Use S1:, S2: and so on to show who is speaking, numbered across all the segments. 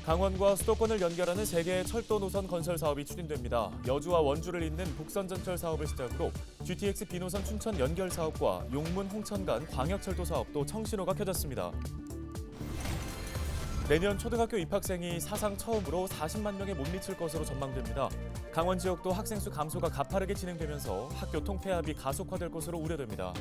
S1: 강원과 수도권을 연결하는 세 개의 철도 노선 건설 사업이 추진됩니다. 여주와 원주를 잇는 북선전철 사업을 시작으로 GTX B노선 춘천 연결 사업과 용문 홍천 간 광역철도 사업도 청신호가 켜졌습니다. 내년 초등학교 입학생이 사상 처음으로 40만 명에 못 미칠 것으로 전망됩니다. 강원 지역도 학생 수 감소가 가파르게 진행되면서 학교 통폐합이 가속화될 것으로 우려됩니다.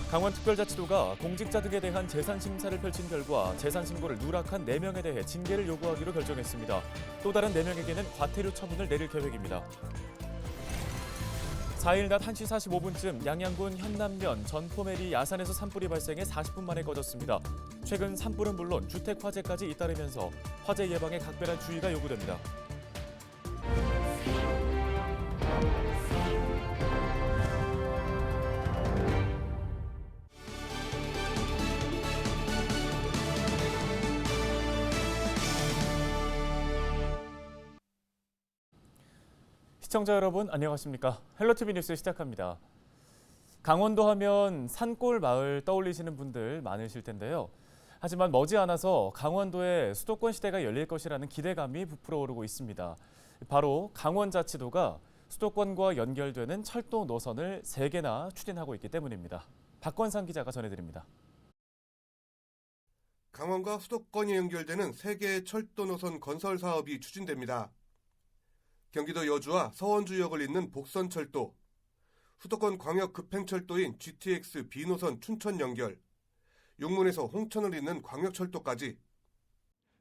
S1: 강원특별자치도가 공직자 등에 대한 재산심사를 펼친 결과 재산신고를 누락한 4명에 대해 징계를 요구하기로 결정했습니다. 또 다른 4명에게는 과태료 처분을 내릴 계획입니다. 4일 낮 1시 45분쯤 양양군 현남면 전포메리 야산에서 산불이 발생해 40분 만에 꺼졌습니다. 최근 산불은 물론 주택 화재까지 잇따르면서 화재 예방에 각별한 주의가 요구됩니다. 시청자 여러분 안녕하십니까? 헬로티비 뉴스 시작합니다. 강원도 하면 산골 마을 떠올리시는 분들 많으실 텐데요. 하지만 머지않아서 강원도에 수도권 시대가 열릴 것이라는 기대감이 부풀어 오르고 있습니다. 바로 강원자치도가 수도권과 연결되는 철도 노선을 3개나 추진하고 있기 때문입니다. 박건상 기자가 전해드립니다.
S2: 강원과 수도권이 연결되는 3개의 철도 노선 건설 사업이 추진됩니다. 경기도 여주와 서원주역을 잇는 복선철도, 수도권 광역 급행철도인 GTX B노선 춘천 연결, 용문에서 홍천을 잇는 광역철도까지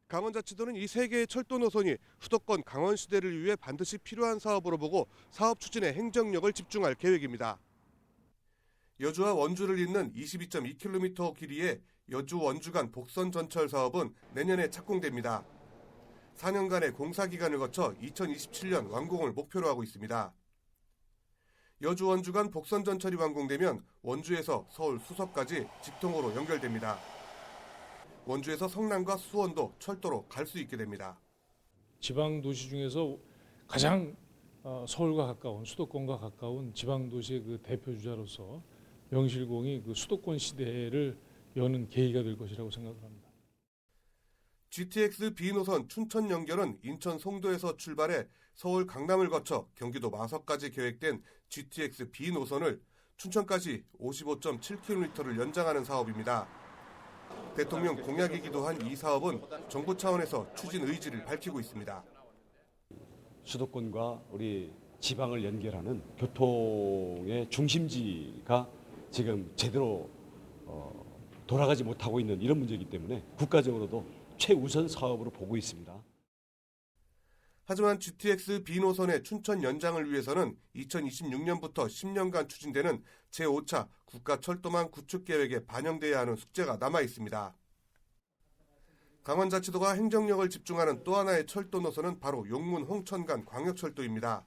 S2: 강원자치도는 이 3개의 철도 노선이 수도권 강원 시대를 위해 반드시 필요한 사업으로 보고 사업 추진에 행정력을 집중할 계획입니다. 여주와 원주를 잇는 22.2km 길이의 여주-원주 간 복선 전철 사업은 내년에 착공됩니다. 4년간의 공사기간을 거쳐 2027년 완공을 목표로 하고 있습니다. 여주-원주 간 복선전철이 완공되면 원주에서 서울 수서까지 직통으로 연결됩니다. 원주에서 성남과 수원도 철도로 갈 수 있게 됩니다.
S3: 지방도시 중에서 가장 서울과 가까운 수도권과 가까운 지방도시의 그 대표주자로서 명실공히 그 수도권 시대를 여는 계기가 될 것이라고 생각을 합니다.
S2: GTX B노선 춘천 연결은 인천 송도에서 출발해 서울 강남을 거쳐 경기도 마석까지 계획된 GTX B노선을 춘천까지 55.7km를 연장하는 사업입니다. 대통령 공약이기도 한 이 사업은 정부 차원에서 추진 의지를 밝히고 있습니다.
S4: 수도권과 우리 지방을 연결하는 교통의 중심지가 지금 제대로 돌아가지 못하고 있는 이런 문제이기 때문에 국가적으로도 최우선 사업으로 보고 있습니다.
S2: 하지만 GTX B노선의 춘천 연장을 위해서는 2026년부터 10년간 추진되는 제5차 국가철도망 구축 계획에 반영돼야 하는 숙제가 남아 있습니다. 강원자치도가 행정력을 집중하는 또 하나의 철도 노선은 바로 용문 홍천 간 광역철도입니다.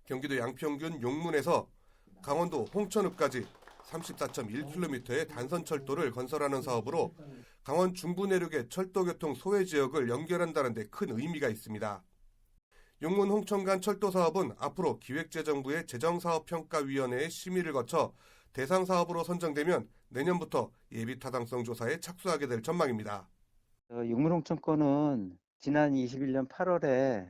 S2: 경기도 양평군 용문에서 강원도 홍천읍까지 34.1km의 단선철도를 건설하는 사업으로 강원 중부 내륙의 철도교통 소외 지역을 연결한다는 데 큰 의미가 있습니다. 용문 홍천 간 철도 사업은 앞으로 기획재정부의 재정사업평가위원회의 심의를 거쳐 대상 사업으로 선정되면 내년부터 예비타당성 조사에 착수하게 될 전망입니다.
S5: 용문 홍천 건은 지난 21년 8월에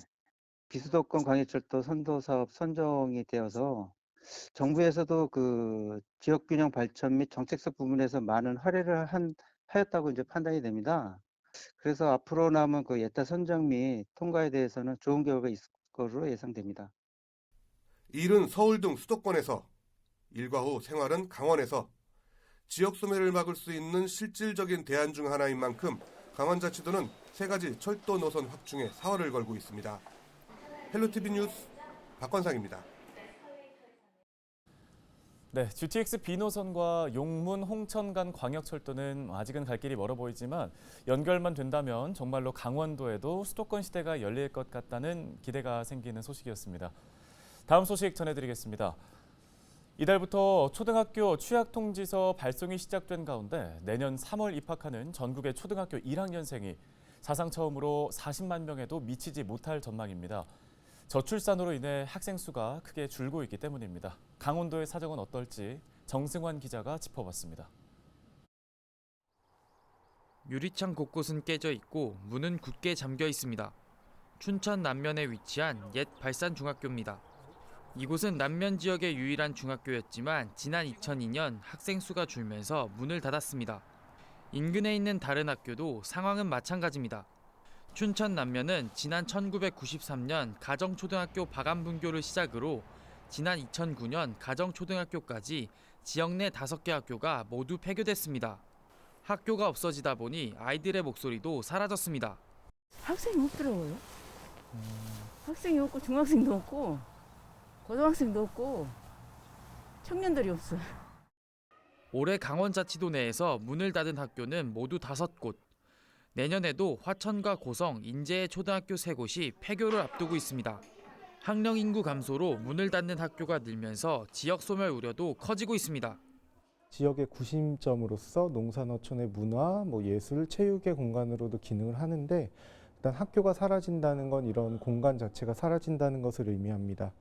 S5: 비수도권 광역철도 선도 사업 선정이 되어서 정부에서도 그 지역균형 발전 및 정책적 부분에서 많은 할애를 하였다고 이제 판단이 됩니다. 그래서 앞으로 남은 그 예타 선정 및 통과에 대해서는 좋은 결과가 있을 것으로 예상됩니다.
S2: 일은 서울 등 수도권에서, 일과 후 생활은 강원에서 지역 소멸을 막을 수 있는 실질적인 대안 중 하나인 만큼 강원자치도는 3가지 철도 노선 확충에 사활을 걸고 있습니다. 헬로티비 뉴스 박건상입니다.
S1: 네, GTX B노선과 용문 홍천 간 광역철도는 아직은 갈 길이 멀어 보이지만 연결만 된다면 정말로 강원도에도 수도권 시대가 열릴 것 같다는 기대가 생기는 소식이었습니다. 다음 소식 전해드리겠습니다. 이달부터 초등학교 취약통지서 발송이 시작된 가운데 내년 3월 입학하는 전국의 초등학교 1학년생이 사상 처음으로 40만 명에도 미치지 못할 전망입니다. 저출산으로 인해 학생 수가 크게 줄고 있기 때문입니다. 강원도의 사정은 어떨지 정승환 기자가 짚어봤습니다.
S6: 유리창 곳곳은 깨져 있고 문은 굳게 잠겨 있습니다. 춘천 남면에 위치한 옛 발산중학교입니다. 이곳은 남면 지역의 유일한 중학교였지만 지난 2002년 학생 수가 줄면서 문을 닫았습니다. 인근에 있는 다른 학교도 상황은 마찬가지입니다. 춘천 남면은 지난 1993년 가정초등학교 박암분교를 시작으로 지난 2009년 가정초등학교까지 지역 내 5개 학교가 모두 폐교됐습니다. 학교가 없어지다 보니 아이들의 목소리도 사라졌습니다.
S7: 학생이 없더라고요. 학생이 없고 중학생도 없고 고등학생도 없고 청년들이 없어요.
S6: 올해 강원자치도 내에서 문을 닫은 학교는 모두 5곳. 내년에도 화천과 고성, 인제의 초등학교 3곳이 폐교를 앞두고 있습니다. 학령 인구 감소로 문을 닫는 학교가 늘면서 지역 소멸 우려도 커지고 있습니다.
S8: 지역의 구심점으로서 농산어촌의 문화, 예술, 체육의 공간으로도 기능을 하는데 일단 학교가 사라진다는 건 이런 공간 자체가 사라진다는 것을 의미합니다.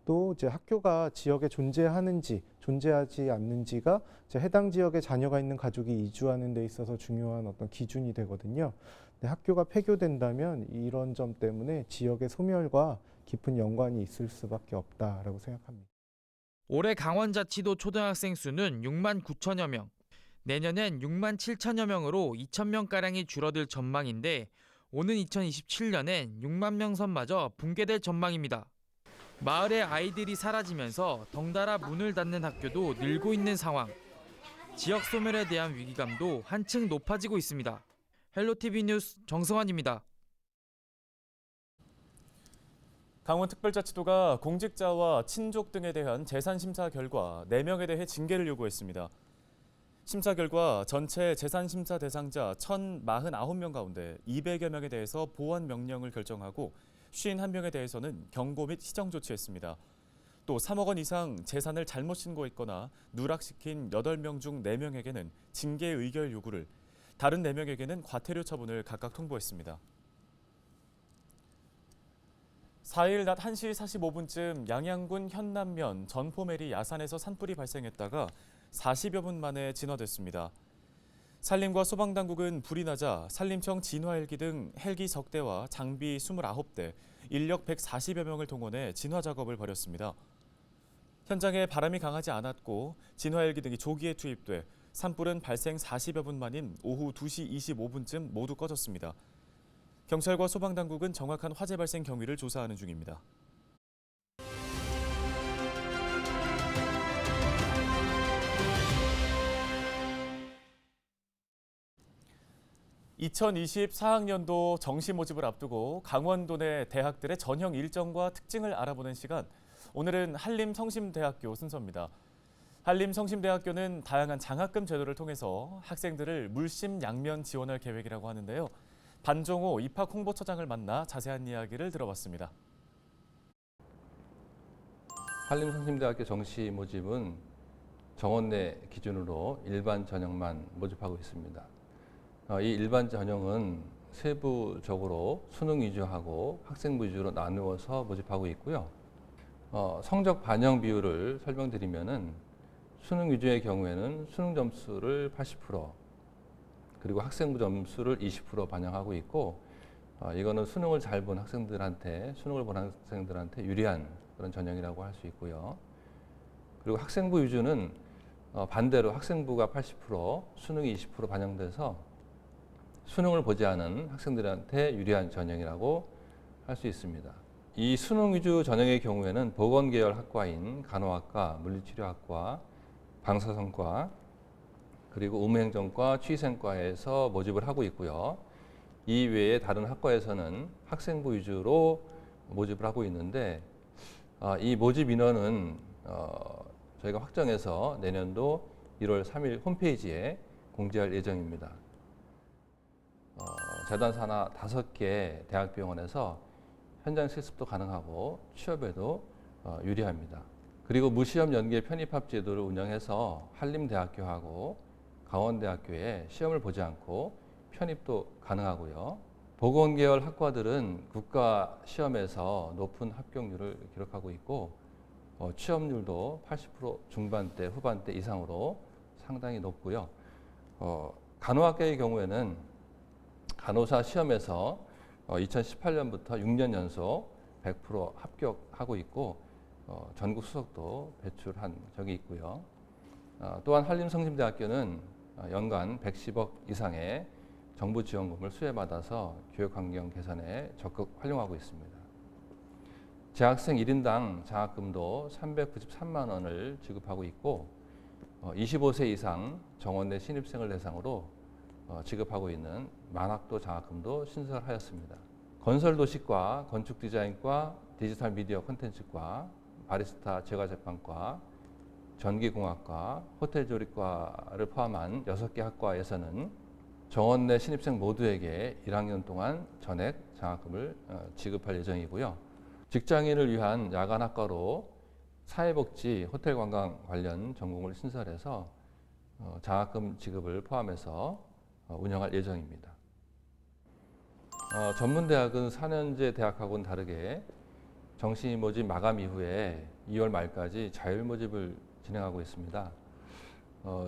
S8: 또 이제 학교가 지역에 존재하는지 존재하지 않는지가 이제 해당 지역에 자녀가 있는 가족이 이주하는 데 있어서 중요한 어떤 기준이 되거든요. 근데 학교가 폐교된다면 이런 점 때문에 지역의 소멸과 깊은 연관이 있을 수밖에 없다라고 생각합니다.
S6: 올해 강원자치도 초등학생 수는 6만 9천여 명, 내년엔 6만 7천여 명으로 2천 명가량이 줄어들 전망인데 오는 2027년엔 6만 명 선마저 붕괴될 전망입니다. 마을의 아이들이 사라지면서 덩달아 문을 닫는 학교도 늘고 있는 상황. 지역 소멸에 대한 위기감도 한층 높아지고 있습니다. 헬로티비 뉴스 정승환입니다.
S1: 강원특별자치도가 공직자와 친족 등에 대한 재산심사 결과 4명에 대해 징계를 요구했습니다. 심사 결과 전체 재산심사 대상자 1,049명 가운데 200여 명에 대해서 보완 명령을 결정하고 51명에 대해서는 경고 및 시정 조치했습니다. 또 3억 원 이상 재산을 잘못 신고했거나 누락시킨 8명 중 4명에게는 징계 의결 요구를, 다른 4명에게는 과태료 처분을 각각 통보했습니다. 4일 낮 1시 45분쯤 양양군 현남면 전포메리 야산에서 산불이 발생했다가 40여 분 만에 진화됐습니다. 산림과 소방당국은 불이 나자 산림청 진화 헬기 등 헬기 석 대와 장비 29대, 인력 140여 명을 동원해 진화 작업을 벌였습니다. 현장에 바람이 강하지 않았고 진화 헬기 등이 조기에 투입돼 산불은 발생 40여 분 만인 오후 2시 25분쯤 모두 꺼졌습니다. 경찰과 소방당국은 정확한 화재 발생 경위를 조사하는 중입니다. (2024학년도) 정시 모집을 앞두고 강원도 내 대학들의 전형 일정과 특징을 알아보는 시간. 오늘은 한림성심대학교 순서입니다. 한림성심대학교는 다양한 장학금 제도를 통해서 학생들을 물심양면 지원할 계획이라고 하는데요. 반종호 입학홍보처장을 만나 자세한 이야기를 들어봤습니다.
S9: 한림성심대학교 정시 모집은 정원 내 기준으로 일반 전형만 모집하고 있습니다. 이 일반 전형은 세부적으로 수능 위주하고 학생부 위주로 나누어서 모집하고 있고요. 성적 반영 비율을 설명드리면은 수능 위주의 경우에는 수능 점수를 80%, 그리고 학생부 점수를 20% 반영하고 있고, 이거는 수능을 잘 본 학생들한테, 수능을 본 학생들한테 유리한 그런 전형이라고 할 수 있고요. 그리고 학생부 위주는 반대로 학생부가 80%, 수능이 20% 반영돼서 수능을 보지 않은 학생들한테 유리한 전형이라고 할 수 있습니다. 이 수능 위주 전형의 경우에는 보건계열 학과인 간호학과, 물리치료학과, 방사선과, 그리고 의무행정과, 취생과에서 모집을 하고 있고요. 이 외에 다른 학과에서는 학생부 위주로 모집을 하고 있는데, 이 모집 인원은 저희가 확정해서 내년도 1월 3일 홈페이지에 공지할 예정입니다. 재단 산하 5개 대학병원에서 현장 실습도 가능하고 취업에도 유리합니다. 그리고 무시험 연계 편입합 제도를 운영해서 한림대학교하고 강원대학교에 시험을 보지 않고 편입도 가능하고요. 보건계열 학과들은 국가 시험에서 높은 합격률을 기록하고 있고 취업률도 80% 중반대, 후반대 이상으로 상당히 높고요. 간호학과의 경우에는 간호사 시험에서 2018년부터 6년 연속 100% 합격하고 있고 전국 수석도 배출한 적이 있고요. 또한 한림성심대학교는 연간 110억 이상의 정부 지원금을 수혜받아서 교육 환경 개선에 적극 활용하고 있습니다. 재학생 1인당 장학금도 393만 원을 지급하고 있고 25세 이상 정원내 신입생을 대상으로 지급하고 있는 만학도 장학금도 신설하였습니다. 건설도시과, 건축디자인과, 디지털 미디어 콘텐츠과, 바리스타 제과제빵과, 전기공학과, 호텔조리과를 포함한 6개 학과에서는 정원 내 신입생 모두에게 1학년 동안 전액 장학금을 지급할 예정이고요. 직장인을 위한 야간학과로 사회복지, 호텔관광 관련 전공을 신설해서 장학금 지급을 포함해서 운영할 예정입니다. 전문대학은 4년제 대학하고는 다르게 정시 모집 마감 이후에 2월 말까지 자율 모집을 진행하고 있습니다.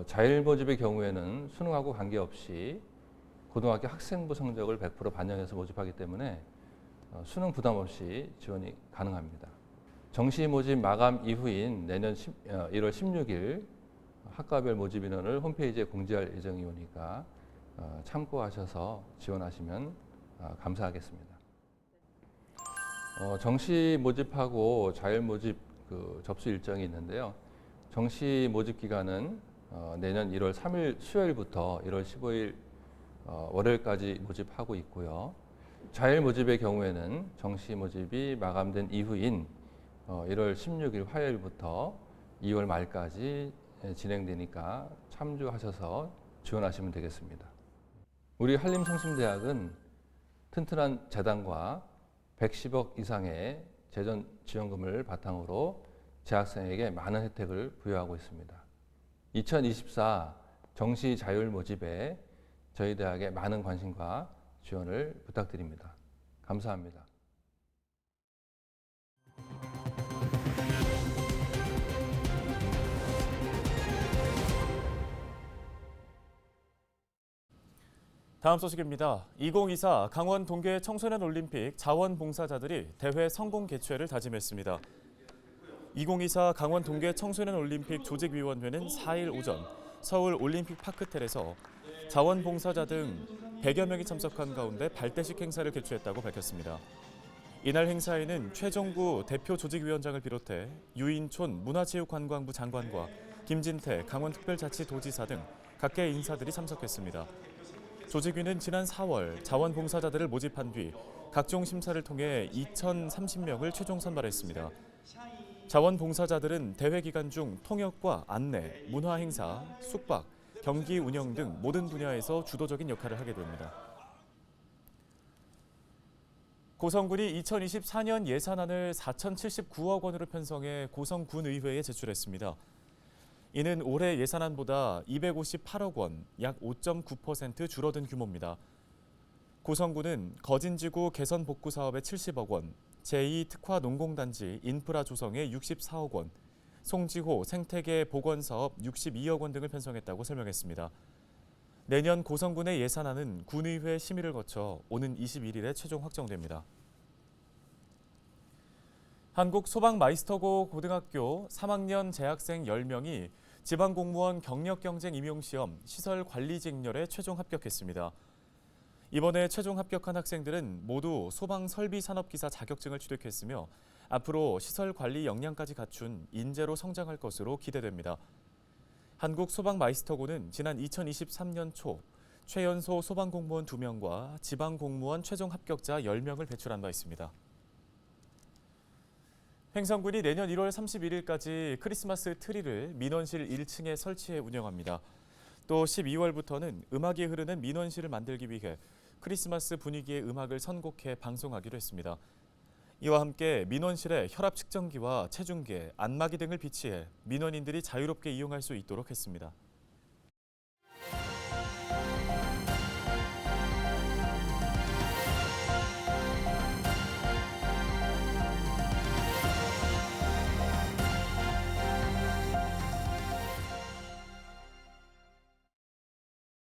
S9: 자율 모집의 경우에는 수능하고 관계없이 고등학교 학생부 성적을 100% 반영해서 모집하기 때문에 수능 부담 없이 지원이 가능합니다. 정시 모집 마감 이후인 내년 1월 16일 학과별 모집 인원을 홈페이지에 공지할 예정이오니까 참고하셔서 지원하시면 감사하겠습니다. 정시 모집하고 자율 모집 접수 일정이 있는데요. 정시 모집 기간은 내년 1월 3일 수요일부터 1월 15일 월요일까지 모집하고 있고요. 자율 모집의 경우에는 정시 모집이 마감된 이후인 1월 16일 화요일부터 2월 말까지 진행되니까 참조하셔서 지원하시면 되겠습니다. 우리 한림성심대학은 튼튼한 재단과 110억 이상의 재정 지원금을 바탕으로 재학생에게 많은 혜택을 부여하고 있습니다. 2024 정시 자율 모집에 저희 대학의 많은 관심과 지원을 부탁드립니다. 감사합니다.
S1: 다음 소식입니다. 2024 강원 동계 청소년 올림픽 자원봉사자들이 대회 성공 개최를 다짐했습니다. 2024 강원 동계 청소년 올림픽 조직위원회는 4일 오전 서울 올림픽 파크텔에서 자원봉사자 등 100여 명이 참석한 가운데 발대식 행사를 개최했다고 밝혔습니다. 이날 행사에는 최종구 대표 조직위원장을 비롯해 유인촌 문화체육관광부 장관과 김진태 강원특별자치도지사 등 각계 인사들이 참석했습니다. 조직위는 지난 4월 자원봉사자들을 모집한 뒤 각종 심사를 통해 2,030명을 최종 선발했습니다. 자원봉사자들은 대회 기간 중 통역과 안내, 문화행사, 숙박, 경기 운영 등 모든 분야에서 주도적인 역할을 하게 됩니다. 고성군이 2024년 예산안을 4,079억 원으로 편성해 고성군의회에 제출했습니다. 이는 올해 예산안보다 258억 원, 약 5.9% 줄어든 규모입니다. 고성군은 거진지구 개선 복구 사업에 70억 원, 제2특화 농공단지 인프라 조성에 64억 원, 송지호 생태계 복원 사업 62억 원 등을 편성했다고 설명했습니다. 내년 고성군의 예산안은 군의회 심의를 거쳐 오는 21일에 최종 확정됩니다. 한국소방마이스터고 고등학교 3학년 재학생 10명이 지방공무원 경력경쟁 임용시험 시설관리직렬에 최종 합격했습니다. 이번에 최종 합격한 학생들은 모두 소방설비산업기사 자격증을 취득했으며 앞으로 시설관리 역량까지 갖춘 인재로 성장할 것으로 기대됩니다. 한국소방마이스터고는 지난 2023년 초 최연소 소방공무원 2명과 지방공무원 최종 합격자 10명을 배출한 바 있습니다. 횡성군이 내년 1월 31일까지 크리스마스 트리를 민원실 1층에 설치해 운영합니다. 또 12월부터는 음악이 흐르는 민원실을 만들기 위해 크리스마스 분위기의 음악을 선곡해 방송하기로 했습니다. 이와 함께 민원실에 혈압 측정기와 체중계, 안마기 등을 비치해 민원인들이 자유롭게 이용할 수 있도록 했습니다.